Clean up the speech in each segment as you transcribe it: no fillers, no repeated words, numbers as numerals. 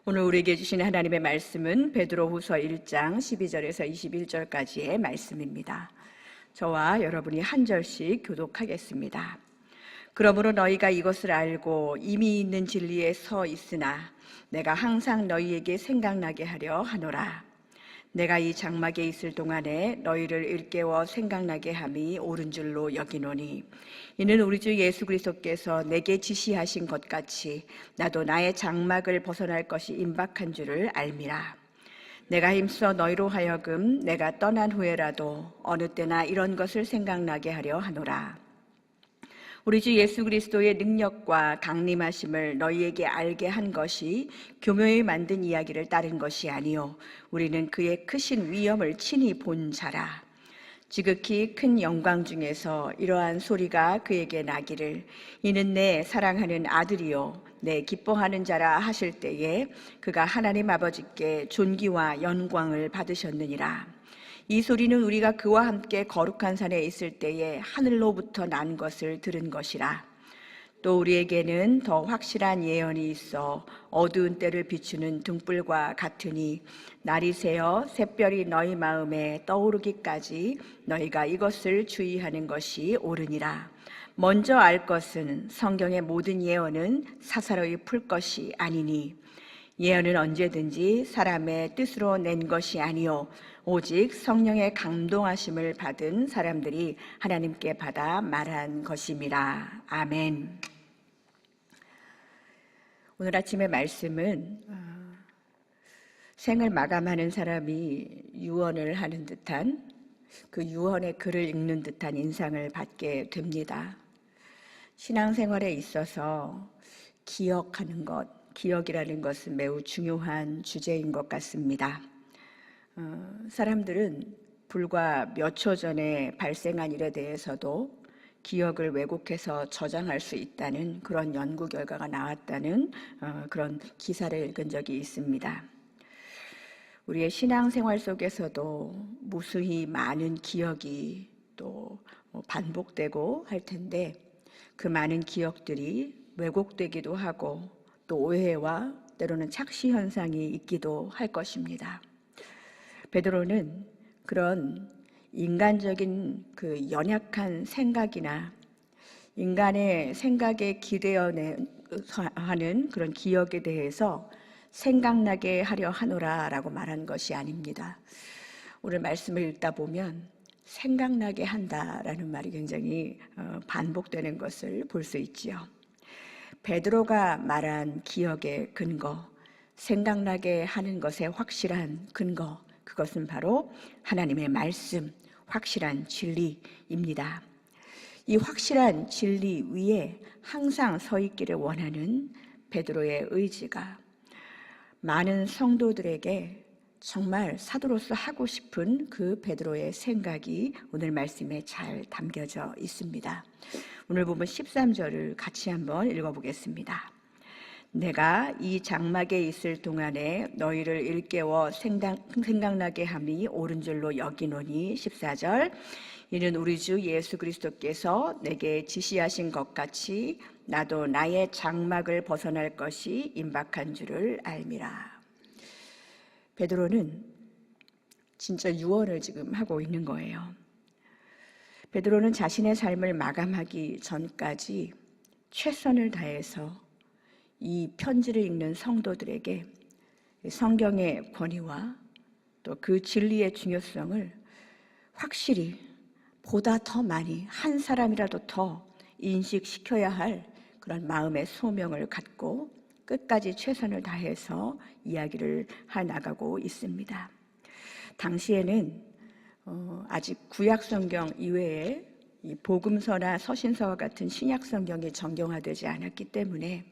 오늘 우리에게 주신 하나님의 말씀은 베드로후서 1장 12절에서 21절까지의 말씀입니다. 저와 여러분이 한 절씩 교독하겠습니다. 그러므로 너희가 이것을 알고 이미 있는 진리에 서 있으나 내가 항상 너희에게 생각나게 하려 하노라. 내가 이 장막에 있을 동안에 너희를 일깨워 생각나게 함이 옳은 줄로 여기노니 이는 우리 주 예수 그리스도께서 내게 지시하신 것 같이 나도 나의 장막을 벗어날 것이 임박한 줄을 알미라. 내가 힘써 너희로 하여금 내가 떠난 후에라도 어느 때나 이런 것을 생각나게 하려 하노라. 우리 주 예수 그리스도의 능력과 강림하심을 너희에게 알게 한 것이 교묘히 만든 이야기를 따른 것이 아니요 우리는 그의 크신 위엄을 친히 본 자라. 지극히 큰 영광 중에서 이러한 소리가 그에게 나기를 이는 내 사랑하는 아들이요 내 기뻐하는 자라 하실 때에 그가 하나님 아버지께 존귀와 영광을 받으셨느니라. 이 소리는 우리가 그와 함께 거룩한 산에 있을 때에 하늘로부터 난 것을 들은 것이라. 또 우리에게는 더 확실한 예언이 있어 어두운 때를 비추는 등불과 같으니 날이 새어 샛별이 너희 마음에 떠오르기까지 너희가 이것을 주의하는 것이 옳으니라. 먼저 알 것은 성경의 모든 예언은 사사로이 풀 것이 아니니 예언은 언제든지 사람의 뜻으로 낸 것이 아니요 오직 성령의 감동하심을 받은 사람들이 하나님께 받아 말한 것임이라. 아멘. 오늘 아침의 말씀은 생을 마감하는 사람이 유언을 하는 듯한 그 유언의 글을 읽는 듯한 인상을 받게 됩니다. 신앙생활에 있어서 기억하는 것, 기억이라는 것은 매우 중요한 주제인 것 같습니다. 사람들은 불과 몇 초 전에 발생한 일에 대해서도 기억을 왜곡해서 저장할 수 있다는 그런 연구 결과가 나왔다는 그런 기사를 읽은 적이 있습니다. 우리의 신앙생활 속에서도 무수히 많은 기억이 또 반복되고 할 텐데 그 많은 기억들이 왜곡되기도 하고 또 오해와 때로는 착시 현상이 있기도 할 것입니다. 베드로는 그런 인간적인 그 연약한 생각이나 인간의 생각에 기대어하는 그런 기억에 대해서 생각나게 하려 하노라라고 말한 것이 아닙니다. 오늘 말씀을 읽다 보면 생각나게 한다라는 말이 굉장히 반복되는 것을 볼 수 있지요. 베드로가 말한 기억의 근거, 생각나게 하는 것의 확실한 근거, 그것은 바로 하나님의 말씀, 확실한 진리입니다. 이 확실한 진리 위에 항상 서 있기를 원하는 베드로의 의지가 많은 성도들에게 정말 사도로서 하고 싶은 그 베드로의 생각이 오늘 말씀에 잘 담겨져 있습니다. 오늘 보면 13절을 같이 한번 읽어보겠습니다. 내가 이 장막에 있을 동안에 너희를 일깨워 생각나게 함이 옳은 줄로 여기노니 14절 이는 우리 주 예수 그리스도께서 내게 지시하신 것 같이 나도 나의 장막을 벗어날 것이 임박한 줄을 알미라. 베드로는 진짜 유언을 지금 하고 있는 거예요. 베드로는 자신의 삶을 마감하기 전까지 최선을 다해서 이 편지를 읽는 성도들에게 성경의 권위와 또 그 진리의 중요성을 확실히 보다 더 많이 한 사람이라도 더 인식시켜야 할 그런 마음의 소명을 갖고 끝까지 최선을 다해서 이야기를 해나가고 있습니다. 당시에는 아직 구약 성경 이외에 이 복음서나 서신서와 같은 신약 성경이 정경화되지 않았기 때문에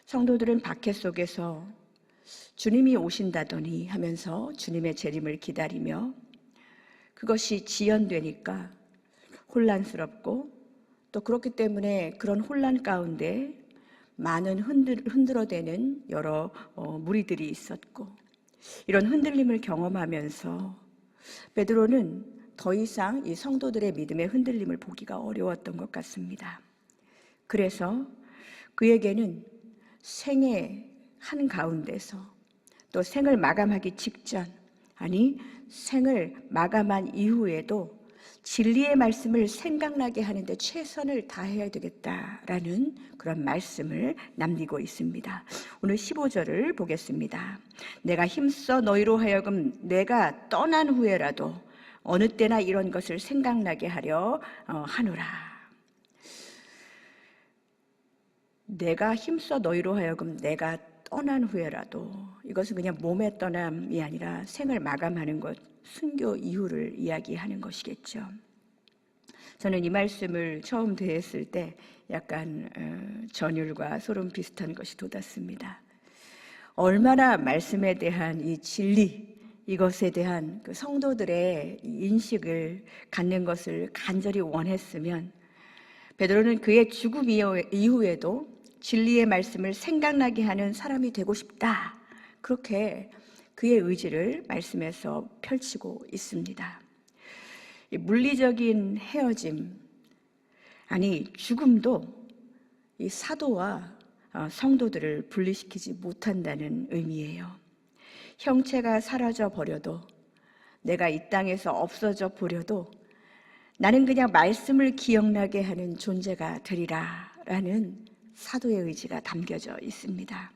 성도들은 박해 속에서 주님이 오신다더니 하면서 주님의 재림을 기다리며 그것이 지연되니까 혼란스럽고 또 그렇기 때문에 그런 혼란 가운데 많은 흔들어대는 여러 무리들이 있었고 이런 흔들림을 경험하면서 베드로는 더 이상 이 성도들의 믿음의 흔들림을 보기가 어려웠던 것 같습니다. 그래서 그에게는 생애 한가운데서 또 생을 마감하기 직전, 아니 생을 마감한 이후에도 진리의 말씀을 생각나게 하는데 최선을 다해야 되겠다라는 그런 말씀을 남기고 있습니다. 오늘 15절을 보겠습니다. 내가 힘써 너희로 하여금 내가 떠난 후에라도 어느 때나 이런 것을 생각나게 하려 하노라. 내가 힘써 너희로 하여금 내가 떠난 후에라도, 이것은 그냥 몸의 떠남이 아니라 생을 마감하는 것, 순교 이후를 이야기하는 것이겠죠. 저는 이 말씀을 처음 대했을 때 약간 전율과 소름 비슷한 것이 돋았습니다. 얼마나 말씀에 대한 이 진리, 이것에 대한 그 성도들의 인식을 갖는 것을 간절히 원했으면 베드로는 그의 죽음 이후에도 진리의 말씀을 생각나게 하는 사람이 되고 싶다, 그렇게 그의 의지를 말씀에서 펼치고 있습니다. 물리적인 헤어짐, 아니 죽음도 이 사도와 성도들을 분리시키지 못한다는 의미예요. 형체가 사라져 버려도, 내가 이 땅에서 없어져 버려도 나는 그냥 말씀을 기억나게 하는 존재가 되리라 라는 사도의 의지가 담겨져 있습니다.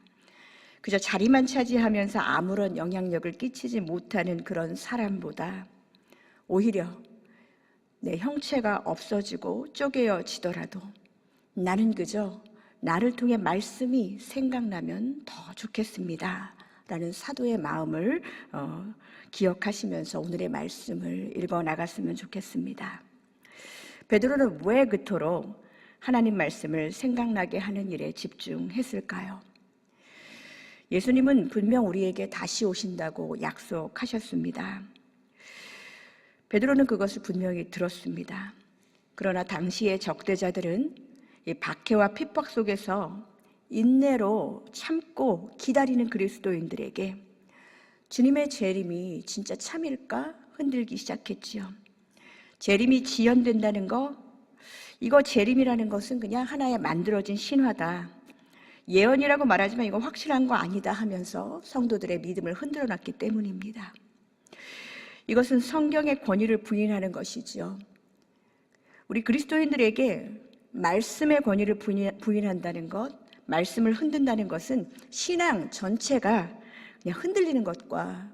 그저 자리만 차지하면서 아무런 영향력을 끼치지 못하는 그런 사람보다 오히려 내 형체가 없어지고 쪼개어지더라도 나는 그저 나를 통해 말씀이 생각나면 더 좋겠습니다 라는 사도의 마음을 기억하시면서 오늘의 말씀을 읽어 나갔으면 좋겠습니다. 베드로는 왜 그토록 하나님 말씀을 생각나게 하는 일에 집중했을까요? 예수님은 분명 우리에게 다시 오신다고 약속하셨습니다. 베드로는 그것을 분명히 들었습니다. 그러나 당시의 적대자들은 이 박해와 핍박 속에서 인내로 참고 기다리는 그리스도인들에게 주님의 재림이 진짜 참일까 흔들기 시작했지요. 재림이 지연된다는 거, 이거 재림이라는 것은 그냥 하나의 만들어진 신화다, 예언이라고 말하지만 이거 확실한 거 아니다 하면서 성도들의 믿음을 흔들어 놨기 때문입니다. 이것은 성경의 권위를 부인하는 것이지요. 우리 그리스도인들에게 말씀의 권위를 부인한다는 것, 말씀을 흔든다는 것은 신앙 전체가 그냥 흔들리는 것과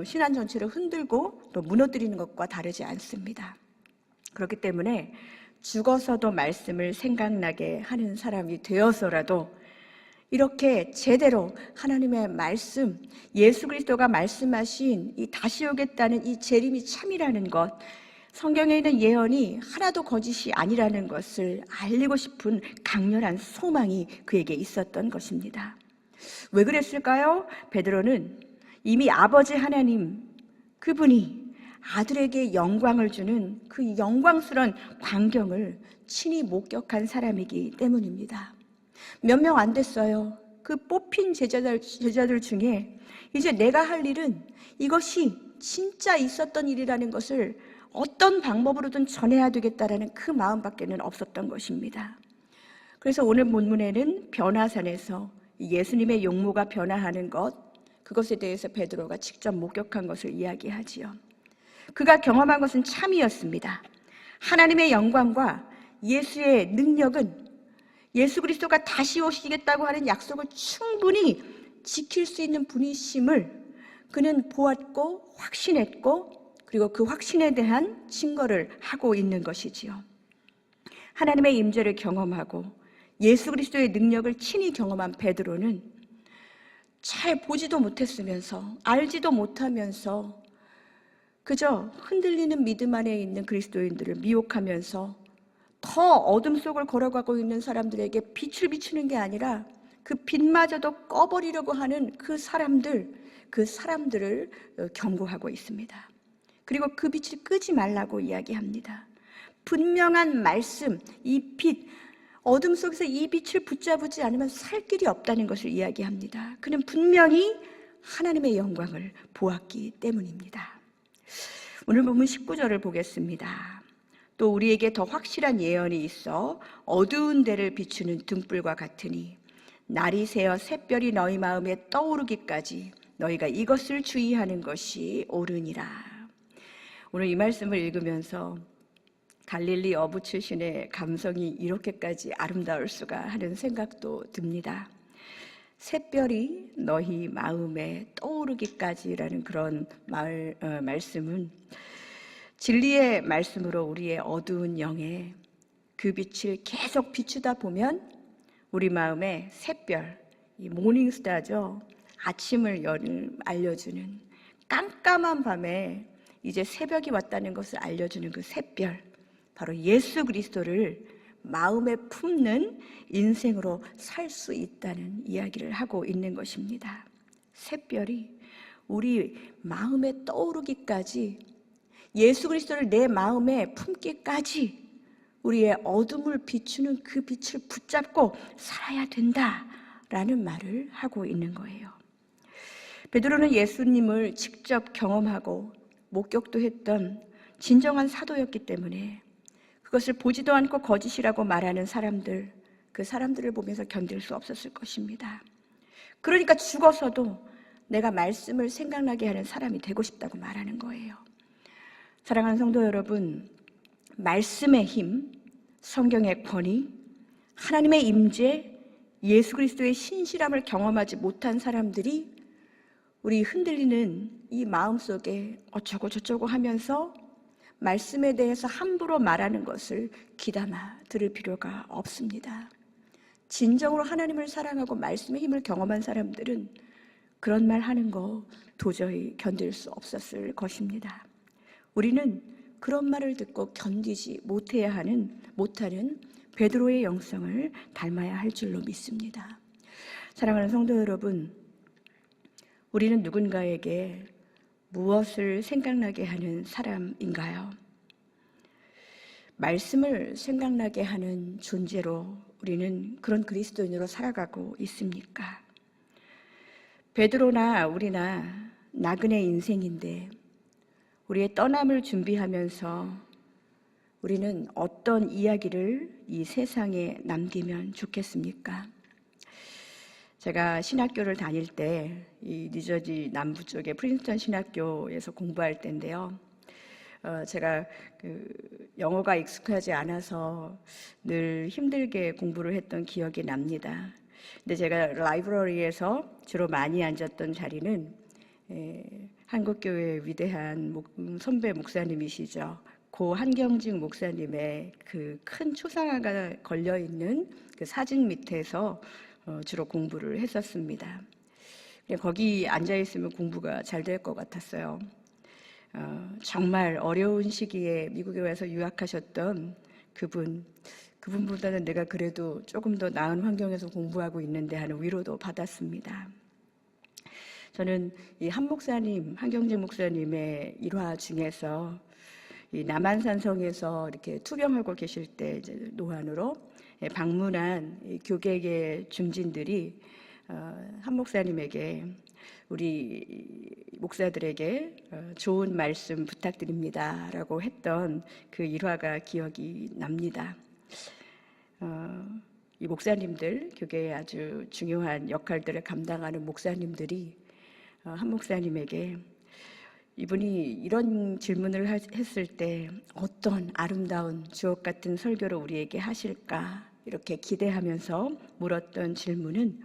신앙 전체를 흔들고 또 무너뜨리는 것과 다르지 않습니다. 그렇기 때문에 죽어서도 말씀을 생각나게 하는 사람이 되어서라도 이렇게 제대로 하나님의 말씀, 예수 그리스도가 말씀하신 이 다시 오겠다는 이 재림이 참이라는 것, 성경에 있는 예언이 하나도 거짓이 아니라는 것을 알리고 싶은 강렬한 소망이 그에게 있었던 것입니다. 왜 그랬을까요? 베드로는 이미 아버지 하나님, 그분이 아들에게 영광을 주는 그 영광스러운 광경을 친히 목격한 사람이기 때문입니다. 몇 명 안 됐어요. 그 뽑힌 제자들 중에 이제 내가 할 일은 이것이 진짜 있었던 일이라는 것을 어떤 방법으로든 전해야 되겠다라는 그 마음밖에는 없었던 것입니다. 그래서 오늘 본문에는 변화산에서 예수님의 용모가 변화하는 것, 그것에 대해서 베드로가 직접 목격한 것을 이야기하지요. 그가 경험한 것은 참이었습니다. 하나님의 영광과 예수의 능력은 예수 그리스도가 다시 오시겠다고 하는 약속을 충분히 지킬 수 있는 분이심을 그는 보았고 확신했고, 그리고 그 확신에 대한 증거를 하고 있는 것이지요. 하나님의 임재를 경험하고 예수 그리스도의 능력을 친히 경험한 베드로는 잘 보지도 못했으면서 알지도 못하면서 그저 흔들리는 믿음 안에 있는 그리스도인들을 미혹하면서 더 어둠 속을 걸어가고 있는 사람들에게 빛을 비추는 게 아니라 그 빛마저도 꺼버리려고 하는 그 사람들을 경고하고 있습니다. 그리고 그 빛을 끄지 말라고 이야기합니다. 분명한 말씀, 이 빛, 어둠 속에서 이 빛을 붙잡지 않으면 살 길이 없다는 것을 이야기합니다. 그는 분명히 하나님의 영광을 보았기 때문입니다. 오늘 본문 19절을 보겠습니다. 또 우리에게 더 확실한 예언이 있어 어두운 데를 비추는 등불과 같으니 날이 새어 샛별이 너희 마음에 떠오르기까지 너희가 이것을 주의하는 것이 옳으니라. 오늘 이 말씀을 읽으면서 갈릴리 어부 출신의 감성이 이렇게까지 아름다울 수가 하는 생각도 듭니다. 샛별이 너희 마음에 떠오르기까지라는 그런 말씀은 진리의 말씀으로 우리의 어두운 영에 그 빛을 계속 비추다 보면 우리 마음에 샛별, 이 모닝스타죠. 아침을 알려주는, 깜깜한 밤에 이제 새벽이 왔다는 것을 알려주는 그 샛별, 바로 예수 그리스도를 마음에 품는 인생으로 살 수 있다는 이야기를 하고 있는 것입니다. 샛별이 우리 마음에 떠오르기까지, 예수 그리스도를 내 마음에 품기까지 우리의 어둠을 비추는 그 빛을 붙잡고 살아야 된다라는 말을 하고 있는 거예요. 베드로는 예수님을 직접 경험하고 목격도 했던 진정한 사도였기 때문에 그것을 보지도 않고 거짓이라고 말하는 사람들, 그 사람들을 보면서 견딜 수 없었을 것입니다. 그러니까 죽어서도 내가 말씀을 생각나게 하는 사람이 되고 싶다고 말하는 거예요. 사랑하는 성도 여러분, 말씀의 힘, 성경의 권위, 하나님의 임재, 예수 그리스도의 신실함을 경험하지 못한 사람들이 우리 흔들리는 이 마음속에 어쩌고 저쩌고 하면서 말씀에 대해서 함부로 말하는 것을 귀담아 들을 필요가 없습니다. 진정으로 하나님을 사랑하고 말씀의 힘을 경험한 사람들은 그런 말 하는 거 도저히 견딜 수 없었을 것입니다. 우리는 그런 말을 듣고 견디지 못하는 베드로의 영성을 닮아야 할 줄로 믿습니다. 사랑하는 성도 여러분, 우리는 누군가에게 무엇을 생각나게 하는 사람인가요? 말씀을 생각나게 하는 존재로 우리는 그런 그리스도인으로 살아가고 있습니까? 베드로나 우리나 나그네 인생인데 우리의 떠남을 준비하면서 우리는 어떤 이야기를 이 세상에 남기면 좋겠습니까? 제가 신학교를 다닐 때 이 뉴저지 남부 쪽의 프린스턴 신학교에서 공부할 때인데요. 제가 영어가 익숙하지 않아서 늘 힘들게 공부를 했던 기억이 납니다. 근데 제가 라이브러리에서 주로 많이 앉았던 자리는 한국교회의 위대한 선배 목사님이시죠. 고 한경직 목사님의 그 큰 초상화가 걸려 있는 그 사진 밑에서 주로 공부를 했었습니다. 거기 앉아 있으면 공부가 잘 될 것 같았어요. 정말 어려운 시기에 미국에 와서 유학하셨던 그분보다는 내가 그래도 조금 더 나은 환경에서 공부하고 있는데 하는 위로도 받았습니다. 저는 이 한 목사님, 한경직 목사님의 일화 중에서 이 남한산성에서 이렇게 투병하고 계실 때 이제 노안으로 방문한 이 교계의 중진들이 한 목사님에게 우리 목사들에게 좋은 말씀 부탁드립니다라고 했던 그 일화가 기억이 납니다. 이 목사님들, 교계의 아주 중요한 역할들을 감당하는 목사님들이 한 목사님에게 이분이 이런 질문을 했을 때 어떤 아름다운 주옥 같은 설교를 우리에게 하실까 이렇게 기대하면서 물었던 질문은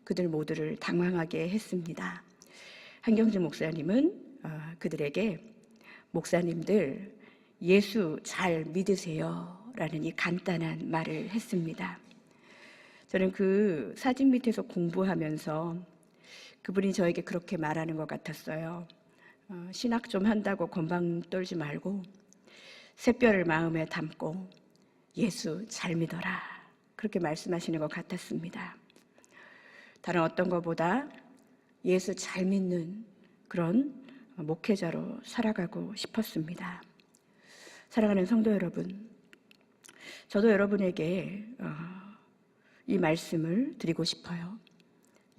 그들 모두를 당황하게 했습니다. 한경직 목사님은 그들에게 목사님들 예수 잘 믿으세요 라는 이 간단한 말을 했습니다. 저는 그 사진 밑에서 공부하면서 그분이 저에게 그렇게 말하는 것 같았어요. 신학 좀 한다고 건방 떨지 말고 샛별을 마음에 담고 예수 잘 믿어라 그렇게 말씀하시는 것 같았습니다. 다른 어떤 것보다 예수 잘 믿는 그런 목회자로 살아가고 싶었습니다. 사랑하는 성도 여러분, 저도 여러분에게 이 말씀을 드리고 싶어요.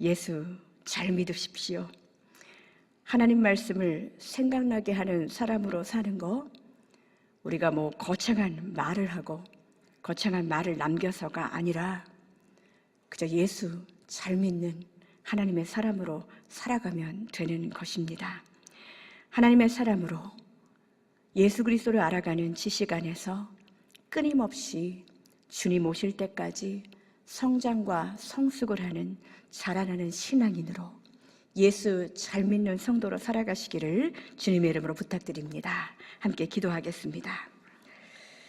예수 잘 믿으십시오. 하나님 말씀을 생각나게 하는 사람으로 사는 거, 우리가 뭐 거창한 말을 하고 거창한 말을 남겨서가 아니라 그저 예수 잘 믿는 하나님의 사람으로 살아가면 되는 것입니다. 하나님의 사람으로 예수 그리스도를 알아가는 지식 안에서 끊임없이 주님 오실 때까지 성장과 성숙을 하는 자라나는 신앙인으로 예수 잘 믿는 성도로 살아가시기를 주님의 이름으로 부탁드립니다. 함께 기도하겠습니다.